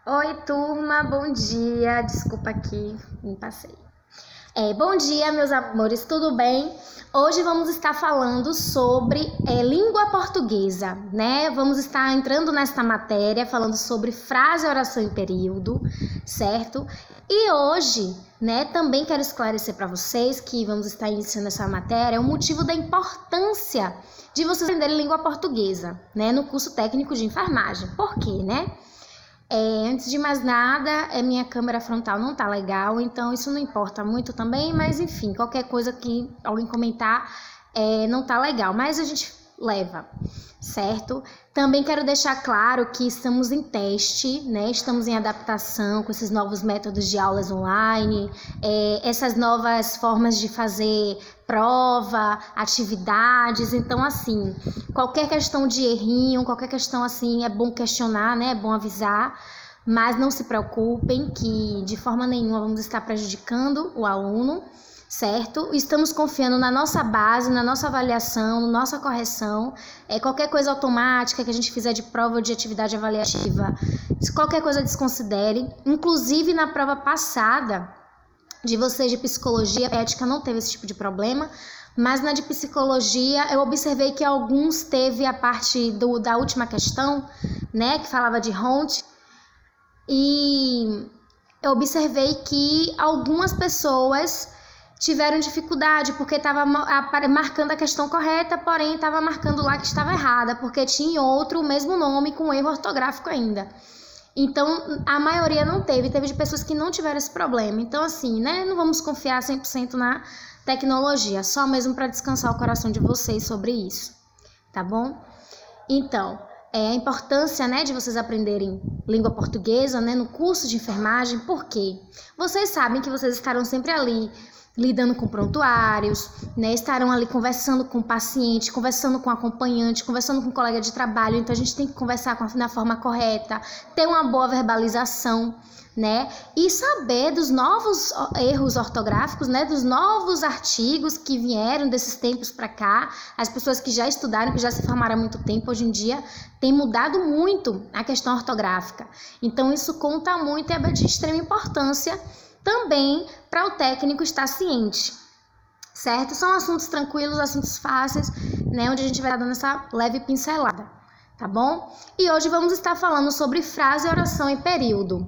Oi, turma, bom dia. Desculpa aqui, me passei. Bom dia, meus amores, tudo bem? Hoje vamos estar falando sobre língua portuguesa, né? Vamos estar entrando nesta matéria, falando sobre frase, oração e período, certo? E hoje, né, também quero esclarecer para vocês que vamos estar iniciando essa matéria, o motivo da importância de vocês aprenderem língua portuguesa, né, no curso técnico de enfermagem. Por quê, né? Antes de mais nada, minha câmera frontal não tá legal, então isso não importa muito também, mas enfim, qualquer coisa que alguém comentar não tá legal, mas a gente leva, certo? Também quero deixar claro que estamos em teste, né? Estamos em adaptação com esses novos métodos de aulas online, essas novas formas de fazer prova, atividades. Então, assim, qualquer questão de errinho, qualquer questão assim, é bom questionar, né? É bom avisar, mas não se preocupem que de forma nenhuma vamos estar prejudicando o aluno, certo? Estamos confiando na nossa base, na nossa avaliação, na nossa correção. Qualquer coisa automática que a gente fizer de prova ou de atividade avaliativa, qualquer coisa desconsidere. Inclusive, na prova passada de vocês de psicologia, ética não teve esse tipo de problema, mas na de psicologia eu observei que alguns teve a parte da última questão, né, que falava de Hont, e eu observei que algumas pessoas tiveram dificuldade porque estava marcando a questão correta, porém estava marcando lá que estava errada, porque tinha outro, o mesmo nome, com erro ortográfico ainda. Então, a maioria não teve de pessoas que não tiveram esse problema. Então, assim, né, não vamos confiar 100% na tecnologia, só mesmo para descansar o coração de vocês sobre isso, tá bom? Então, a importância, né, de vocês aprenderem língua portuguesa, né, no curso de enfermagem, por quê? Vocês sabem que vocês estarão sempre ali lidando com prontuários, né? Estarão ali conversando com o paciente, conversando com o acompanhante, conversando com o colega de trabalho. Então, a gente tem que conversar na forma correta, ter uma boa verbalização, né? E saber dos novos erros ortográficos, né? Dos novos artigos que vieram desses tempos para cá. As pessoas que já estudaram, que já se formaram há muito tempo, hoje em dia tem mudado muito a questão ortográfica. Então, isso conta muito e é de extrema importância também para o técnico estar ciente, certo? São assuntos tranquilos, assuntos fáceis, né? Onde a gente vai dar dando essa leve pincelada, tá bom? E hoje vamos estar falando sobre frase, oração e período.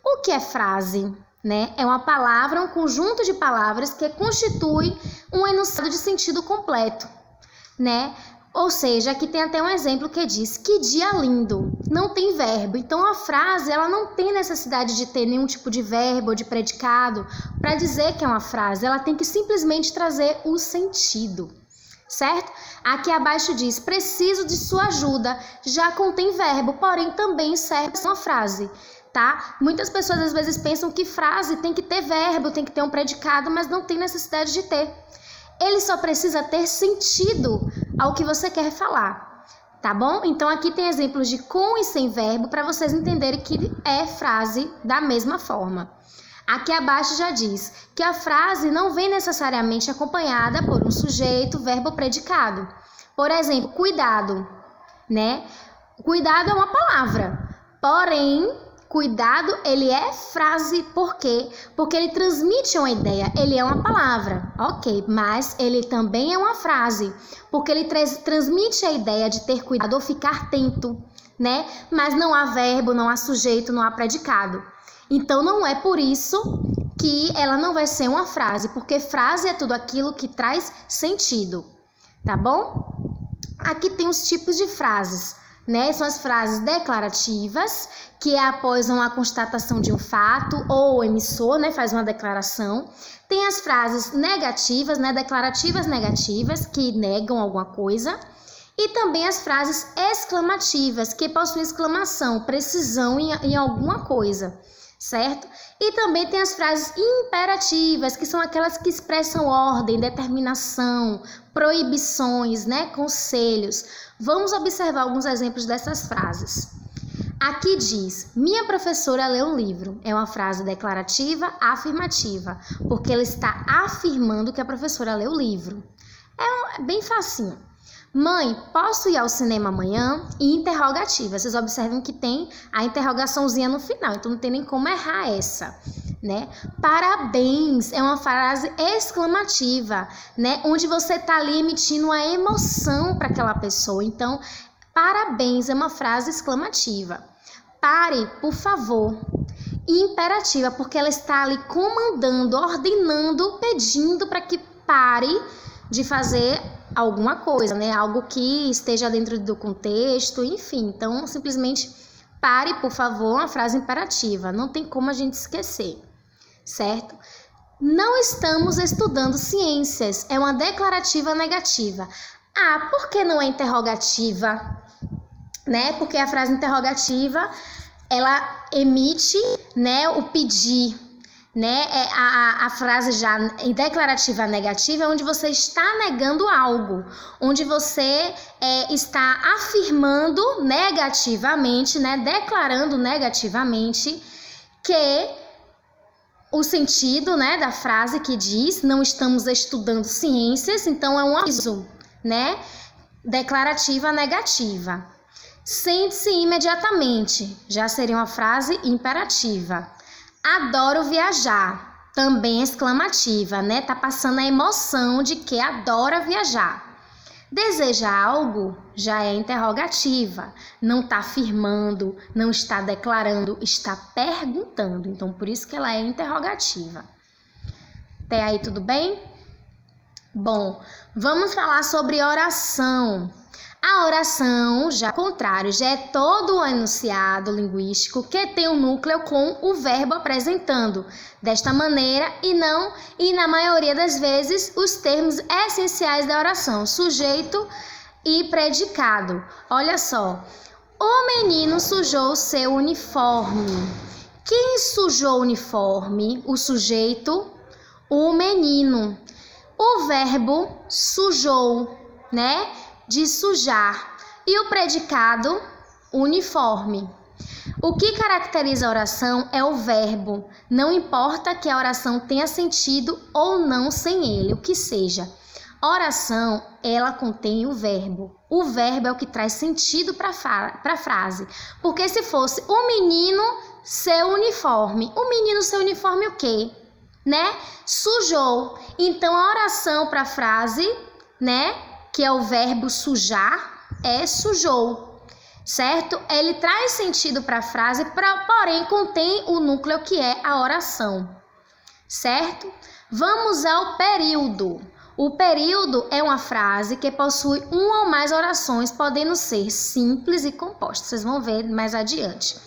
O que é frase? Né? É uma palavra, um conjunto de palavras que constitui um enunciado de sentido completo, né? Ou seja, aqui tem até um exemplo que diz: que dia lindo. Não tem verbo. Então, a frase ela não tem necessidade de ter nenhum tipo de verbo ou de predicado para dizer que é uma frase. Ela tem que simplesmente trazer o sentido, certo? Aqui abaixo diz: preciso de sua ajuda. Já contém verbo, porém também serve uma frase, tá? Muitas pessoas às vezes pensam que frase tem que ter verbo, tem que ter um predicado, mas não tem necessidade de ter. Ele só precisa ter sentido ao que você quer falar, tá bom? Então, aqui tem exemplos de com e sem verbo para vocês entenderem que é frase da mesma forma. Aqui abaixo já diz que a frase não vem necessariamente acompanhada por um sujeito, verbo ou predicado. Por exemplo, cuidado, né? Cuidado é uma palavra, porém cuidado, ele é frase, por quê? Porque ele transmite uma ideia, ele é uma palavra, ok, mas ele também é uma frase, porque ele transmite a ideia de ter cuidado ou ficar atento, né? Mas não há verbo, não há sujeito, não há predicado. Então, não é por isso que ela não vai ser uma frase, porque frase é tudo aquilo que traz sentido, tá bom? Aqui tem os tipos de frases, né? São as frases declarativas, que é após uma constatação de um fato ou o emissor, né, faz uma declaração. Tem as frases negativas, né, declarativas negativas, que negam alguma coisa. E também as frases exclamativas, que possuem exclamação, precisão em alguma coisa, certo? E também tem as frases imperativas, que são aquelas que expressam ordem, determinação, proibições, né, conselhos. Vamos observar alguns exemplos dessas frases. Aqui diz: minha professora leu um livro. É uma frase declarativa afirmativa, porque ela está afirmando que a professora leu o livro. É bem facinho. Mãe, posso ir ao cinema amanhã? E interrogativa. Vocês observam que tem a interrogaçãozinha no final, então não tem nem como errar essa, né? Parabéns é uma frase exclamativa, né? Onde você tá ali emitindo uma emoção para aquela pessoa. Então, parabéns é uma frase exclamativa. Pare, por favor. Imperativa, porque ela está ali comandando, ordenando, pedindo para que pare de fazer alguma coisa, né? Algo que esteja dentro do contexto, enfim. Então, simplesmente pare, por favor, uma frase imperativa. Não tem como a gente esquecer, certo? Não estamos estudando ciências. É uma declarativa negativa. Ah, por que não é interrogativa? Né? Porque a frase interrogativa, ela emite, né, o pedir. Né? A frase já declarativa negativa é onde você está negando algo, onde você está afirmando negativamente, né? Declarando negativamente que o sentido, né, da frase que diz não estamos estudando ciências, então é um aviso, né? Declarativa negativa. Sente-se imediatamente, já seria uma frase imperativa. Adoro viajar, também exclamativa, né? Tá passando a emoção de que adora viajar. Deseja algo, já é interrogativa, não tá afirmando, não está declarando, está perguntando. Então, por isso que ela é interrogativa. Até aí, tudo bem? Bom, vamos falar sobre oração. A oração, já ao contrário, já é todo o enunciado linguístico que tem um núcleo com o verbo apresentando desta maneira e na maioria das vezes os termos essenciais da oração, sujeito e predicado. Olha só, o menino sujou seu uniforme. Quem sujou o uniforme? O sujeito, o menino. O verbo sujou, né? De sujar, e o predicado uniforme. O que caracteriza a oração é o verbo, não importa que a oração tenha sentido ou não sem ele, o que seja. A oração, ela contém o verbo é o que traz sentido para a frase, porque se fosse o menino seu uniforme, o quê? Né? Sujou. Então a oração para a frase, né, que é o verbo sujar, é sujou, certo? Ele traz sentido para a frase, porém contém o núcleo que é a oração, certo? Vamos ao período. O período é uma frase que possui uma ou mais orações, podendo ser simples e compostas. Vocês vão ver mais adiante.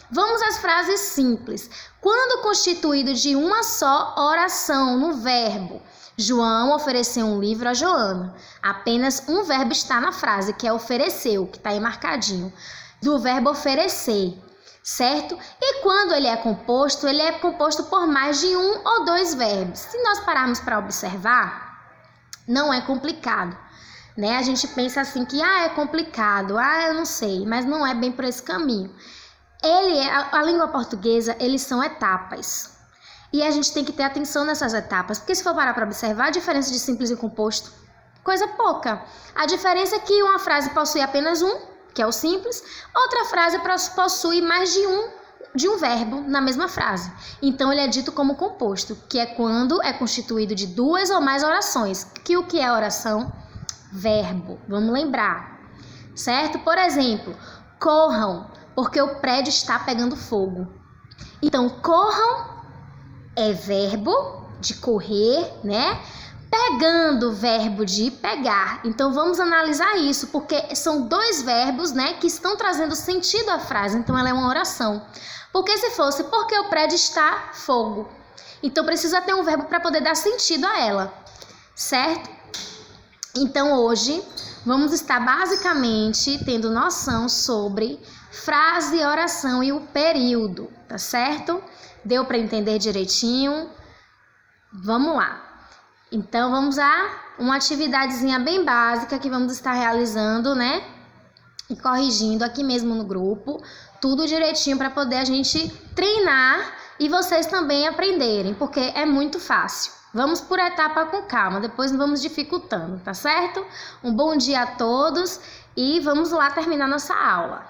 Vamos às frases simples. Quando constituído de uma só oração no verbo, João ofereceu um livro a Joana. Apenas um verbo está na frase, que é ofereceu, que está aí marcadinho, do verbo oferecer, certo? E quando ele é composto por mais de um ou dois verbos. Se nós pararmos para observar, não é complicado, né? A gente pensa assim que, é complicado, eu não sei, mas não é bem por esse caminho. A língua portuguesa, eles são etapas. E a gente tem que ter atenção nessas etapas, porque se for parar para observar, a diferença de simples e composto, coisa pouca. A diferença é que uma frase possui apenas um, que é o simples, outra frase possui mais de um verbo na mesma frase. Então, ele é dito como composto, que é quando é constituído de duas ou mais orações. O que é oração? Verbo. Vamos lembrar, certo? Por exemplo, corram, porque o prédio está pegando fogo. Então, corram é verbo de correr, né? Pegando, verbo de pegar. Então, vamos analisar isso, porque são dois verbos, né, que estão trazendo sentido à frase. Então, ela é uma oração. Porque se fosse, porque o prédio está fogo. Então, precisa ter um verbo para poder dar sentido a ela, certo? Então, hoje, vamos estar basicamente tendo noção sobre frase, oração e o período, tá certo? Deu para entender direitinho? Vamos lá. Então, vamos a uma atividadezinha bem básica que vamos estar realizando, né? E corrigindo aqui mesmo no grupo, tudo direitinho para poder a gente treinar e vocês também aprenderem, porque é muito fácil. Vamos por etapa com calma, depois vamos dificultando, tá certo? Um bom dia a todos e vamos lá terminar nossa aula.